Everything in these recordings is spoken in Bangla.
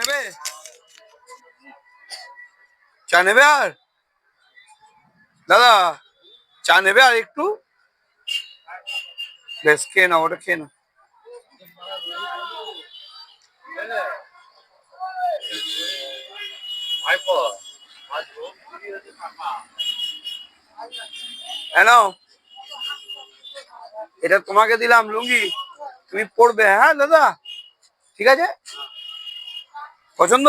নেবে? চা নেবে আর দাদা? চা নেবে আর একটু? বেশ, খেয়ে নাও, ওটা খেয়ে নাও। নাও, এটা তোমাকে দিলাম লুঙ্গি, তুমি পড়বে। হ্যাঁ দাদা, ঠিক আছে, পছন্দ?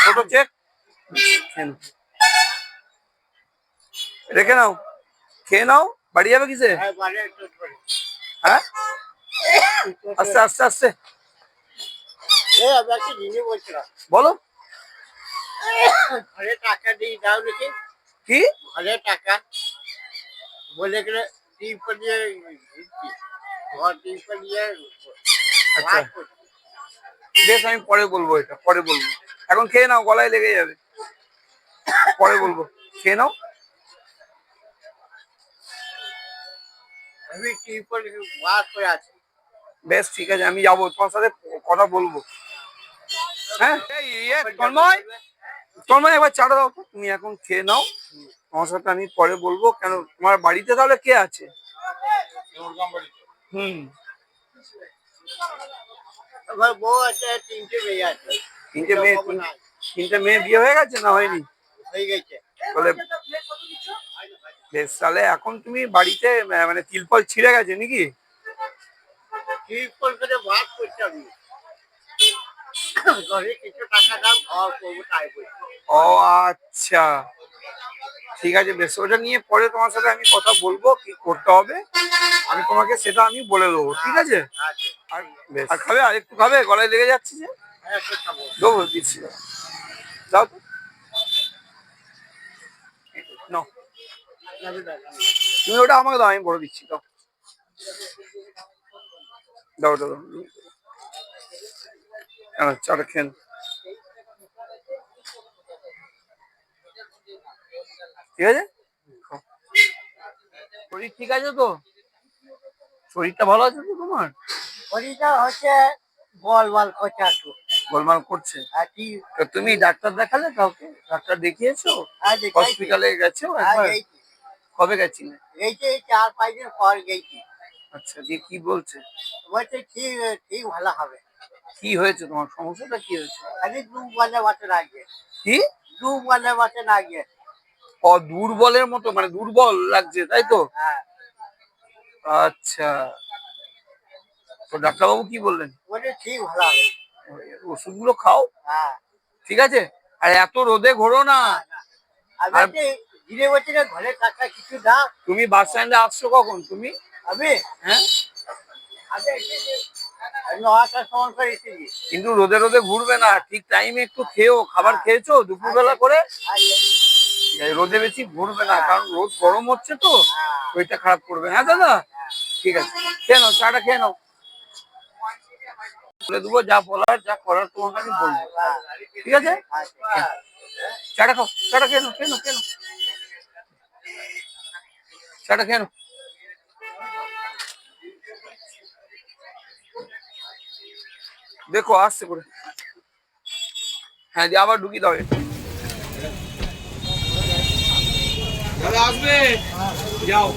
ফটো চেক রেখে নাও, খেয়ে নাও। বাড়ি যাবে কিসে? হ্যাঁ, আস্তে আস্তে আস্তে বলো। ঘরে টাকা দিয়ে দাও দেখি। কি ঘরে টাকা বলে গেলে আচ্ছা, বেশ, আমি পরে বলবো, এটা পরে বলবো। এখন খেয়ে নাও, গলায় লেগে যাবে, পরে বলবো। খেয়ে নাও। আমি টিউবওয়েল ওয়াশ করে আছি। বেশ, ঠিক আছে, আমি যাবো, তোমার সাথে কথা বলবো। হ্যাঁ, তন্ময়, তন্ময় একবার চাটা দাও তো। তুমি এখন খেয়ে নাও, তোমার সাথে আমি পরে বলবো। কেন, তোমার বাড়িতে তাহলে কে আছে? হুম, আমার বউ আছে, তিনটে মেয়ে আছে। তিনটে মেয়ে বিয়ে হয়ে গেছে না হয়নি? হয়ে গেছে। বলে বেশ, তাহলে এখন তুমি বাড়িতে মানে তিলফল ছিঁড়ে গেছে নাকি? টিউবওয়েল করে ওয়াশ করতে আমি। ঘরে কিছু টাকা দাও, ঘর করবো তাই বলছি। ও আচ্ছা, ঠিক আছে, বেশ, ওটা নিয়ে পরে তোমার সাথে আমি কথা বলবো, কি করতে হবে আমি তোমাকে সেটা আমি বলে দেবো, ঠিক আছে? আর বেশ, আর খাবে? আর একটু খাবে? গলায় লেগে যাচ্ছে যে। দেবো, দিচ্ছি, দাও তো। নাও, তুমি ওটা আমাকে দাও, আমি বলে দিচ্ছি, দাও দাও দাও দাও। চাটা খেয়ে নাও। ঠিক আছে, শরীর ঠিক আছে তো? শরীরটা ভালো আছে তো তোমার? শরীরটা হচ্ছে বল করছে একটু। গোলমাল করছে? তো তুমি ডাক্তার দেখালে কাউকে? ডাক্তার দেখিয়েছো? হসপিটালে গেছো একবার? কবে গেছিলে? এই যে 4-5 দিন পর গেছি। আচ্ছা, দিয়ে কি বলছে? বলছে ঠিক ঠিক ভালো হবে। কি হয়েছে তোমার, সমস্যাটা কি হয়েছে? খালি দুর্বলের মতো লাগে। কি দুর্বলের মতো লাগে? দুর্বলের মতো, মানে দুর্বল লাগছে, তাই তো? হ্যাঁ। আচ্ছা, তো ডাক্তারবাবু কি বললেন? বলে ঠিক ভালো হবে। ওষুধগুলো খাও, হ্যাঁ, ঠিক আছে, আর এত রোদে ঘোরো না। আর ধীরে বলছি না, ঘরে টাকা কিছু দাও। তুমি বাস স্ট্যান্ডে আসছো কখন তুমি? আমি হ্যাঁ, আমি 9টার সময় করে এসেছি। কিন্তু রোদে রোদে ঘুরবে না, ঠিক টাইমে একটু খেও। খাবার খেয়েছো দুপুরবেলা করে? রোদে বেশি ঘুরবে না, কারণ রোদ গরম হচ্ছে তো, শরীরটা খারাপ করবে। হ্যাঁ দাদা, ঠিক আছে, খেয়ে নাও, চাটা খেয়ে নাও। বলে দেবো, যা বলার যা করার তোমাকে আমি বলবো, ঠিক আছে? চাটা খাও, চাটা খেয়ে নাও, খেয়ে নাও, খেয়ে নাও, চাটা খেয়ে নাও। দেখো আসছে করে। হ্যাঁ, দিয়ে আবার ঢুকি দাও। দাদা আসবে, যাও।